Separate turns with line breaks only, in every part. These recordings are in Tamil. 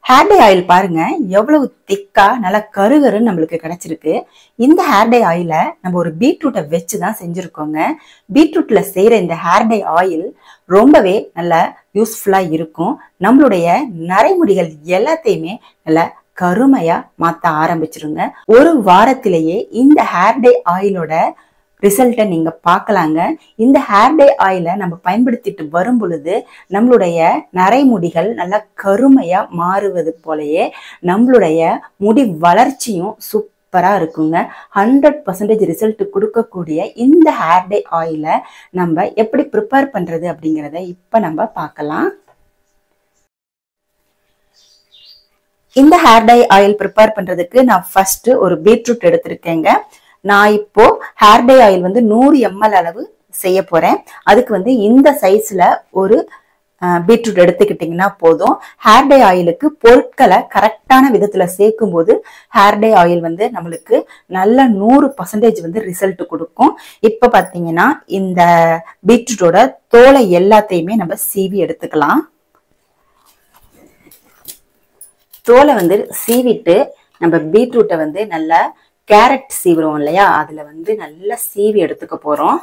ஹேர் டை ஆயில் பாருங்க எவ்வளவு திக்கா நல்லா கருகருன்னு நம்மளுக்கு கிடைச்சிருக்கு. இந்த ஹேர் டை ஆயில நம்ம ஒரு பீட்ரூட்டை வச்சுதான் செஞ்சிருக்கோங்க. பீட்ரூட்ல செய்யற இந்த ஹேர் டை ஆயில் ரொம்பவே நல்லா யூஸ்ஃபுல்லா இருக்கும். நம்மளுடைய நரைமுடிகள் எல்லாத்தையுமே நல்லா கருமையா மாத்த ஆரம்பிச்சிருங்க. ஒரு வாரத்திலேயே இந்த ஹேர் டை ஆயிலோட ரிசல்ட்டை நீங்க பார்க்கலாங்க. இந்த ஹேர் டை ஆயிலை நம்ம பயன்படுத்திட்டு வரும் பொழுது நம்மளுடைய நரைமுடிகள் நல்லா கருமையா மாறுவது போலயே நம்மளுடைய முடி வளர்ச்சியும் சூப்பரா இருக்குங்க. 100% ரிசல்ட் கொடுக்கக்கூடிய இந்த ஹேர் டை ஆயிலை நம்ம எப்படி ப்ரிப்பேர் பண்றது அப்படிங்கிறத இப்ப நம்ம பார்க்கலாம். இந்த ஹேர் டை ஆயில் ப்ரிப்பேர் பண்றதுக்கு நான் ஃபர்ஸ்ட் ஒரு பீட்ரூட் எடுத்திருக்கேங்க. நான் இப்போ ஹேர் டை ஆயில் 100 ml அளவு செய்ய போறேன். அதுக்கு இந்த சைஸ்ல ஒரு பீட்ரூட் எடுத்துக்கிட்டீங்கன்னா போதும். ஹேர் டை ஆயிலுக்கு பொருட்களை கரெக்டான விதத்துல சேர்க்கும் போது ஹேர் டை ஆயில் நம்மளுக்கு நல்ல 100% ரிசல்ட் கொடுக்கும். இப்ப பாத்தீங்கன்னா இந்த பீட்ரூட்டோட தோலை எல்லாத்தையுமே நம்ம சீவி எடுத்துக்கலாம். தோலை சீவிட்டு நம்ம பீட்ரூட்டை நல்லா கேரட் சீவுறோம் இல்லையா, அதுல நல்லா சீவி எடுத்துக்க போறோம்.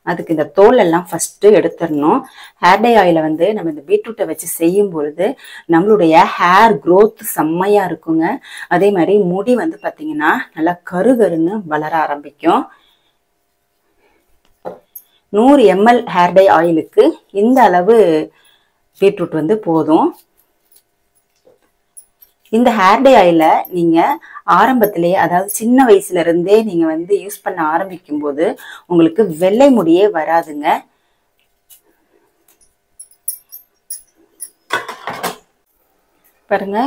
அதுக்கு இந்த தோல் எல்லாம் ஃபர்ஸ்ட் எடுத்துடணும். ஹேர் டை ஆயில நம்ம இந்த பீட்ரூட்டை வச்சு செய்யும் பொழுது நம்மளுடைய ஹேர் க்ரோத் செம்மையா இருக்குங்க. அதே மாதிரி முடி பாத்தீங்கன்னா நல்லா கருகருன்னு வளர ஆரம்பிக்கும். 100 ml ஹேர் டை ஆயிலுக்கு இந்த அளவு பீட்ரூட் போதும். இந்த ஹேர் டை ஆயில நீங்க ஆரம்பத்திலேயே, அதாவது சின்ன வயசுல இருந்தே நீங்க யூஸ் பண்ண ஆரம்பிக்கும் போது உங்களுக்கு வெள்ளை முடியே வராதுங்க. பாருங்க,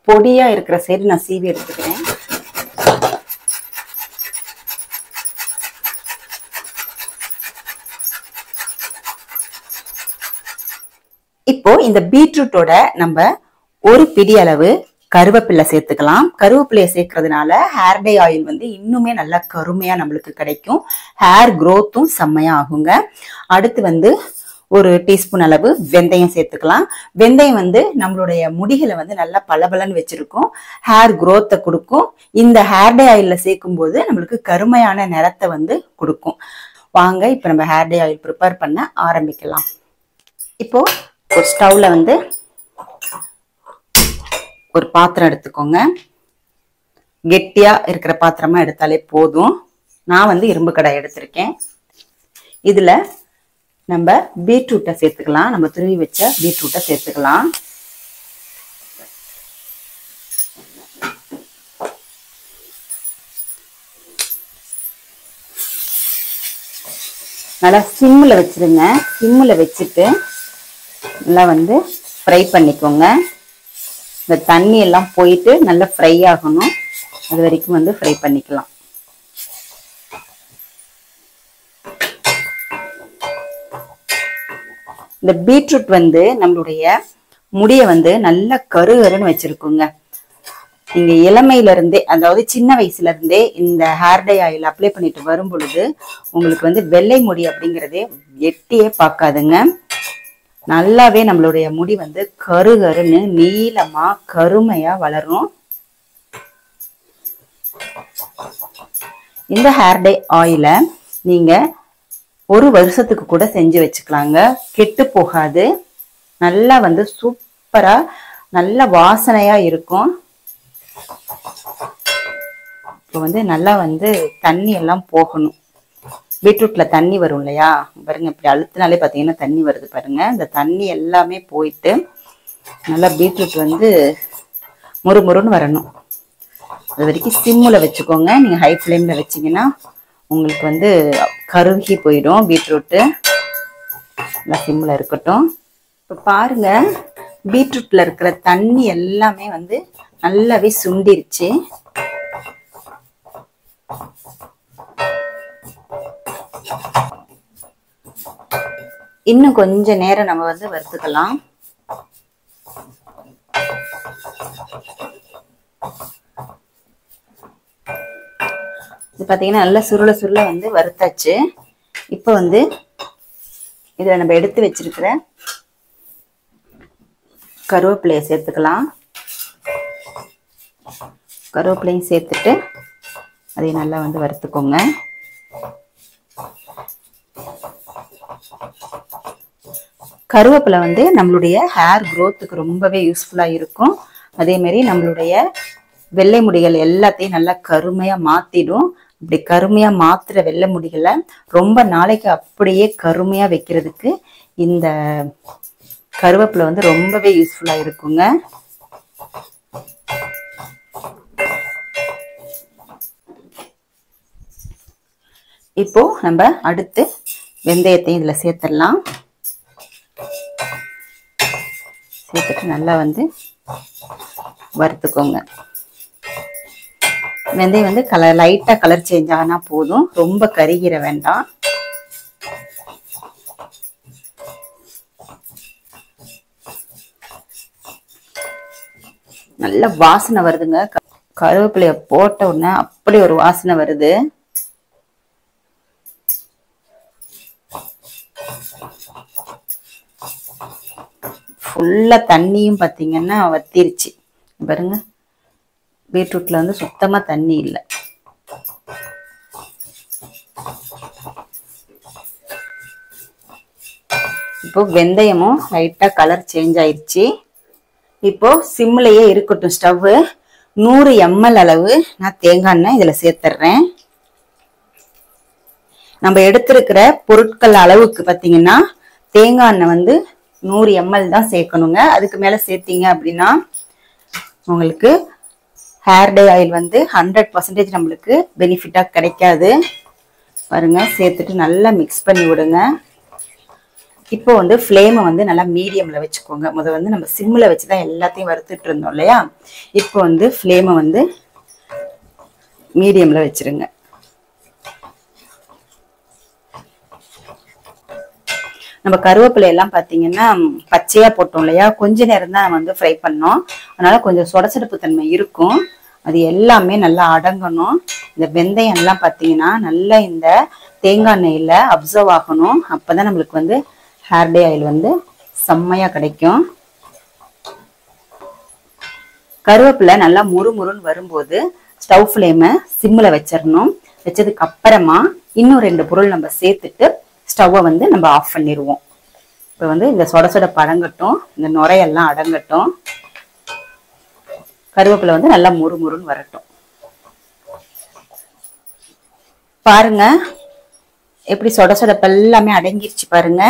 பொடியா இருக்கிற சைடு நான் சீவி எடுத்துக்கிறேன். இப்போ இந்த பீட்ரூட்டோட நம்ம ஒரு பிடி அளவு கருவேப்பிலை சேர்த்துக்கலாம். கருவேப்பிலையை சேர்க்கறதுனால ஹேர் டை ஆயில் இன்னுமே நல்லா கருமையா நம்மளுக்கு கிடைக்கும். ஹேர் க்ரோத்தும் செம்மையா ஆகுங்க. அடுத்து ஒரு டீஸ்பூன் அளவு வெந்தயம் சேர்த்துக்கலாம். வெந்தயம் நம்மளுடைய முடிகளை நல்லா பளபளன்னு வச்சிருக்கும், ஹேர் க்ரோத்தை கொடுக்கும். இந்த ஹேர் டை ஆயில்ல சேர்க்கும் போது நம்மளுக்கு கருமையான நிறத்தை கொடுக்கும். வாங்க இப்ப நம்ம ஹேர் டை ஆயில் ப்ரிப்பேர் பண்ண ஆரம்பிக்கலாம். இப்போ ஒரு ஸ்டவ்ல ஒரு பாத்திரம் எடுத்துக்கோங்க. கெட்டியா இருக்கிற பாத்திரமா எடுத்தாலே போதும். நான் இரும்பு கடாய் எடுத்திருக்கேன். இதுல நம்ம பீட்ரூட்டை சேர்த்துக்கலாம். நம்ம துருவி வச்ச பீட்ரூட்டை சேர்த்துக்கலாம். நல்லா சிம்ல வச்சிருங்க. சிம்ல வச்சுட்டு நல்லா ஃப்ரை பண்ணிக்கோங்க. இந்த தண்ணி எல்லாம் போயிட்டு நல்லா ஃப்ரை ஆகணும். அது வரைக்கும் ஃப்ரை பண்ணிக்கலாம். இந்த பீட்ரூட் நம்மளுடைய முடிய நல்லா கருகருன்னு வச்சிருக்குங்க. நீங்க இளமையில இருந்தே, அதாவது சின்ன வயசுல இருந்தே இந்த ஹேர் டை ஆயில் அப்ளை பண்ணிட்டு வரும் பொழுது உங்களுக்கு வெள்ளை முடி அப்படிங்கறதே எட்டியே பார்க்காதுங்க. நல்லாவே நம்மளுடைய முடி கருகருன்னு நீளமா கருமையா வளரும். இந்த ஹேர் டை ஆயில நீங்க ஒரு வருஷத்துக்கு கூட செஞ்சு வச்சுக்கலாங்க. கெட்டு போகாது. நல்லா சூப்பரா நல்ல வாசனையா இருக்கும். இப்போ நல்லா தண்ணி எல்லாம் போகணும். பீட்ரூட்ல தண்ணி வரும் இல்லையா, பாருங்க இப்படி அழுத்தினாலே பாத்தீங்கன்னா தண்ணி வருது பாருங்க. இந்த தண்ணி எல்லாமே போயிட்டு நல்லா பீட்ரூட் முறுமுறுன்னு வரணும். அது வரைக்கும் சிம்முல வச்சுக்கோங்க. நீங்க ஹை ஃப்ளேம்ல வச்சீங்கன்னா உங்களுக்கு கருகி போயிடும் பீட்ரூட்டு. நல்லா சிம்முல இருக்கட்டும். இப்ப பாருங்க, பீட்ரூட்ல இருக்கிற தண்ணி எல்லாமே நல்லாவே சுண்டிருச்சு. இன்னும் கொஞ்ச நேரம் நம்ம வறுத்துக்கலாம். இது பாத்தீங்கன்னா நல்லா சுருள சுருள வறுத்தாச்சு. இப்போ இதுல நம்ம எடுத்து வச்சிருக்கிற கருவேப்பிலையை சேர்த்துக்கலாம். கருவேப்பிலையும் சேர்த்துட்டு அதை நல்லா வந்து வறுத்துக்கோங்க. கருவேப்பிலை வந்து நம்மளுடைய ஹேர் க்ரோத்துக்கு ரொம்பவே யூஸ்ஃபுல்லாக இருக்கும். அதேமாரி நம்மளுடைய வெள்ளை முடிகள் எல்லாத்தையும் நல்லா கருமையாக மாற்றிடும். இப்படி கருமையாக மாற்றுற வெள்ளை முடிகளை ரொம்ப நாளைக்கு அப்படியே கருமையாக வைக்கிறதுக்கு இந்த கருவேப்பிலை வந்து ரொம்பவே யூஸ்ஃபுல்லாக இருக்குங்க. இப்போ நம்ம அடுத்து வெந்தயத்தையும் இதில் சேர்த்துடலாம். சேர்த்துட்டு நல்லா வந்து வறுத்துக்கோங்க. வெந்தயம் வந்து லைட்டாக கலர் சேஞ்ச் ஆனால் போதும், ரொம்ப கருகிற வேண்டாம். நல்ல வாசனை வருதுங்க. கருவேப்பிலைய போட்ட உடனே அப்படி ஒரு வாசனை வருது. ஃபுல்லா தண்ணியும் பார்த்தீங்கன்னா வத்திருச்சு பாருங்க. பீட்ரூட்ல வந்து சுத்தமா தண்ணி இல்லை. இப்போ வெந்தயமும் லைட்டா கலர் சேஞ்ச் ஆயிடுச்சு. இப்போ சிம்லயே இருக்கட்டும் ஸ்டவ். 100 ml அளவு நான் தேங்காய் எண்ணெய் இதுல சேர்த்துறேன். நம்ம எடுத்திருக்கிற பொருட்கள் அளவுக்கு பார்த்தீங்கன்னா தேங்காய் எண்ணெய் வந்து 100 ml தான் சேர்க்கணுங்க. அதுக்கு மேல சேர்த்தீங்க அப்படின்னா உங்களுக்கு ஹேர் டை ஆயில் வந்து 100% நம்மளுக்கு பெனிஃபிட்டா கிடைக்காது. பாருங்க, சேர்த்துட்டு நல்லா மிக்ஸ் பண்ணி விடுங்க. இப்போ வந்து ஃப்ளேமை வந்து நல்லா மீடியம்ல வச்சுக்கோங்க. முதல்ல வந்து நம்ம சிம்ல வச்சுதான் எல்லாத்தையும் வறுத்துட்டு இருந்தோம் இல்லையா. இப்போ வந்து ஃப்ளேமை வந்து மீடியம்ல வச்சிருங்க. நம்ம கருவேப்பிலை எல்லாம் பார்த்தீங்கன்னா பச்சையா போட்டோம் இல்லையா, கொஞ்ச நேரம் தான் வந்து ஃப்ரை பண்ணோம். அதனால கொஞ்சம் சொடசொடப்பு தன்மை இருக்கும். அது எல்லாமே நல்லா அடங்கணும். இந்த வெந்தயம் எல்லாம் பார்த்தீங்கன்னா நல்லா இந்த தேங்காய் எண்ணெயில அப்சர்வ் ஆகணும். அப்பதான் நம்மளுக்கு வந்து ஹேர் டை ஆயில் வந்து செம்மையா கிடைக்கும். கருவேப்பிலை நல்லா முறுமுறுன்னு வரும்போது ஸ்டவ் ஃப்ளேமை சிம்ல வச்சிடணும். வச்சதுக்கு அப்புறமா இன்னும் 2 பொருள் நம்ம சேர்த்துட்டு ஸ்டவ்வை வந்து நம்ம ஆஃப் பண்ணிடுவோம். இப்போ வந்து இந்த சொடசொடப்பு அடங்கட்டும், இந்த நுரையெல்லாம் அடங்கட்டும். கருவேப்பிலை வந்து நல்லா முறுமுறுன்னு வரட்டும். பாருங்க எப்படி சொடசொடப்பு எல்லாமே அடங்கிருச்சு பாருங்க.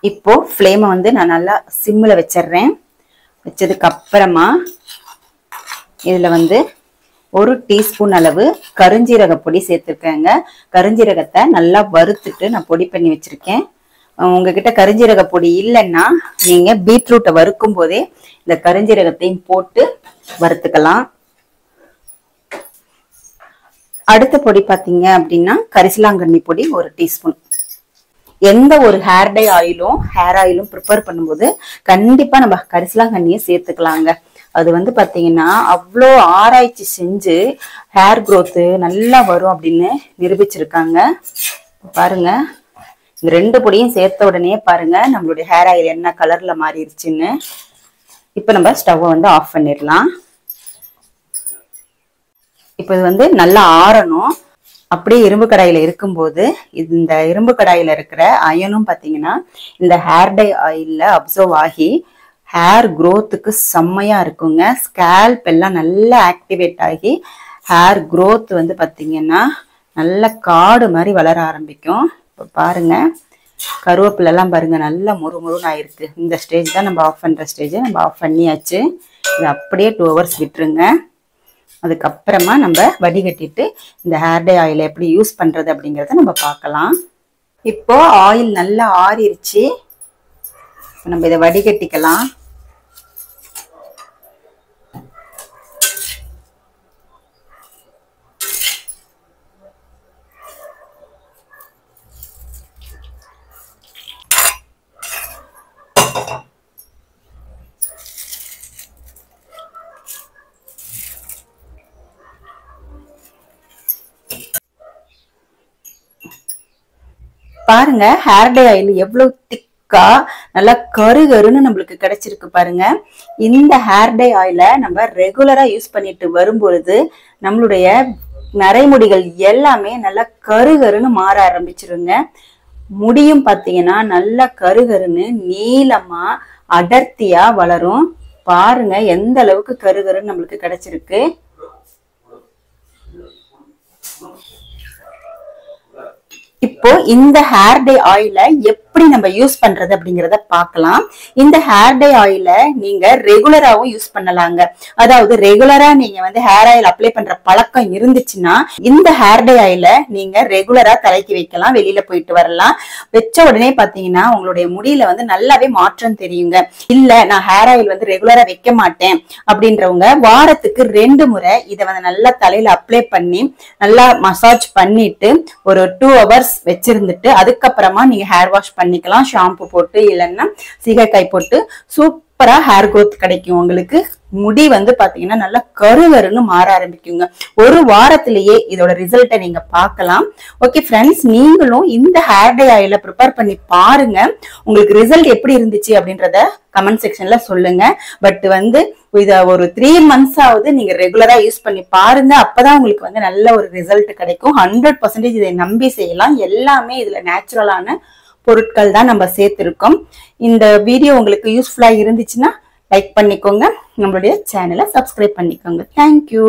இப்போ ஃப்ளேமை வந்து நான் நல்லா சிம்ல வச்சிடுறேன். வச்சதுக்கு அப்புறமா இதுல வந்து 1 டீஸ்பூன் அளவு கருஞ்சீரக பொடி சேர்த்துருக்கேங்க. கருஞ்சீரகத்தை நல்லா வறுத்துட்டு நான் பொடி பண்ணி வச்சிருக்கேன். உங்ககிட்ட கருஞ்சீரக பொடி இல்லைன்னா நீங்க பீட்ரூட்டை வறுக்கும் போதே இந்த கருஞ்சீரகத்தையும் போட்டு வறுத்துக்கலாம். அடுத்த பொடி பார்த்தீங்க அப்படின்னா கரிசலாங்கண்ணி பொடி 1 டீஸ்பூன். எந்த ஒரு ஹேர் டை ஆயிலும் ஹேர் ஆயிலும் ப்ரிப்பேர் பண்ணும்போது கண்டிப்பா நம்ம கரிசலாங்கண்ணியை சேர்த்துக்கலாங்க. அது வந்து பாத்தீங்கன்னா அவ்வளோ ஆராய்ச்சி செஞ்சு ஹேர் க்ரோத்து நல்லா வரும் அப்படின்னு நிரூபிச்சிருக்காங்க. பாருங்க, இந்த 2 பொடியும் சேர்த்த உடனே பாருங்க நம்மளுடைய ஹேர் ஆயில் என்ன கலர்ல மாறிடுச்சுன்னு. இப்ப நம்ம ஸ்டவ்வை வந்து ஆஃப் பண்ணிடலாம். இப்ப இது வந்து நல்லா ஆறணும். அப்படியே இரும்பு கடாயில இருக்கும்போது இந்த இரும்பு கடாயில இருக்கிற அயனும் பாத்தீங்கன்னா இந்த ஹேர் டை ஆயில்ல அப்சர்வ் ஆகி ஹேர் க்ரோத்துக்கு செம்மையா இருக்குங்க. ஸ்கேல்ப் எல்லாம் நல்லா ஆக்டிவேட் ஆகி ஹேர் க்ரோத் வந்து பாத்தீங்கன்னா நல்ல காடு மாதிரி வளர ஆரம்பிக்கும். இப்போ பாருங்க கருவேப்பிலை எல்லாம் பாருங்க நல்லா முறுமுறுன்னு ஆயிருக்கு. இந்த ஸ்டேஜ் தான் நம்ம ஆஃப் பண்ற ஸ்டேஜ். நம்ம ஆஃப் பண்ணியாச்சு. இது அப்படியே 2 hours விட்டுருங்க. அதுக்கப்புறமா நம்ம வடிகட்டிட்டு இந்த ஹேர் டை ஆயில் எப்படி யூஸ் பண்றது அப்படிங்கறத நம்ம பார்க்கலாம். இப்போ ஆயில் நல்லா ஆறிடுச்சு. நம்ம இதை வடிகட்டிக்கலாம். பாருங்க ஹேர் டை ஆயில் எவ்வளவு திக்கா நல்லா கருகருன்னு நம்மளுக்கு கிடைச்சிருக்கு பாருங்க. இந்த ஹேர் டை ஆயிலை நம்ம ரெகுலரா யூஸ் பண்ணிட்டு வரும்பொழுது நம்மளுடைய நரைமுடிகள் எல்லாமே நல்லா கருகருன்னு மாற ஆரம்பிச்சிருங்க. முடியும் பாத்தீங்கன்னா நல்லா கருகருன்னு நீளமா அடர்த்தியா வளரும். பாருங்க எந்த அளவுக்கு கருகருன்னு நம்மளுக்கு கிடைச்சிருக்கு. இப்போ இந்த ஹேர் டை ஆயிலை எப்படி நம்ம யூஸ் பண்றது அப்படிங்கறத பார்க்கலாம். இந்த ஹேர் டை ஆயிலை நீங்க ரெகுலராவும் யூஸ் பண்ணலாங்க. அதாவது ரெகுலரா நீங்க வந்து ஹேர் ஆயில் அப்ளை பண்ற பழக்கம் இருந்துச்சுன்னா இந்த ஹேர் டை ஆயிலை நீங்க ரெகுலரா தலைக்கு வைக்கலாம், வெளியில போயிட்டு வரலாம். வச்ச உடனே பாத்தீங்கன்னா உங்களுடைய முடியில வந்து நல்லாவே மாற்றம் தெரியுங்க. இல்ல நான் ஹேர் ஆயில் வந்து ரெகுலரா வைக்க மாட்டேன் அப்படின்றவங்க வாரத்துக்கு 2 முறை இதை வந்து நல்லா தலையில அப்ளை பண்ணி நல்லா மசாஜ் பண்ணிட்டு ஒரு 2 hours வச்சிருந்துட்டு அதுக்கப்புறமா நீங்க ஹேர் வாஷ் பண்ணிக்கலாம். ஷாம்பு போட்டு இல்லைன்னா சீகைக்காய் போட்டு சூப்பரா ஹேர் குரோத் கிடைக்கும். உங்களுக்கு முடி வந்து பாத்தீங்கன்னா நல்லா கருகருன்னு மாற ஆரம்பிக்குங்க. ஒரு வாரத்திலேயே இதோட ரிசல்ட்டை நீங்க பார்க்கலாம். ஓகே ஃப்ரெண்ட்ஸ், நீங்களும் இந்த ஹேர் டை ஆயிலை ப்ரிப்பேர் பண்ணி பாருங்க. உங்களுக்கு ரிசல்ட் எப்படி இருந்துச்சு அப்படின்றத கமெண்ட் செக்ஷன்ல சொல்லுங்க. பட் வந்து இத ஒரு 3 months ஆவது நீங்க ரெகுலரா யூஸ் பண்ணி பாருங்க. அப்பதான் உங்களுக்கு வந்து நல்ல ஒரு ரிசல்ட் கிடைக்கும். 100% இதை நம்பி செய்யலாம். எல்லாமே இதுல நேச்சுரலான பொருட்கள் தான் நம்ம சேர்த்திருக்கோம். இந்த வீடியோ உங்களுக்கு யூஸ்ஃபுல்லா இருந்துச்சுன்னா லைக் பண்ணிக்கோங்க, நம்மளுடைய சேனலை சப்ஸ்கிரைப் பண்ணிக்கோங்க. தேங்க்யூ.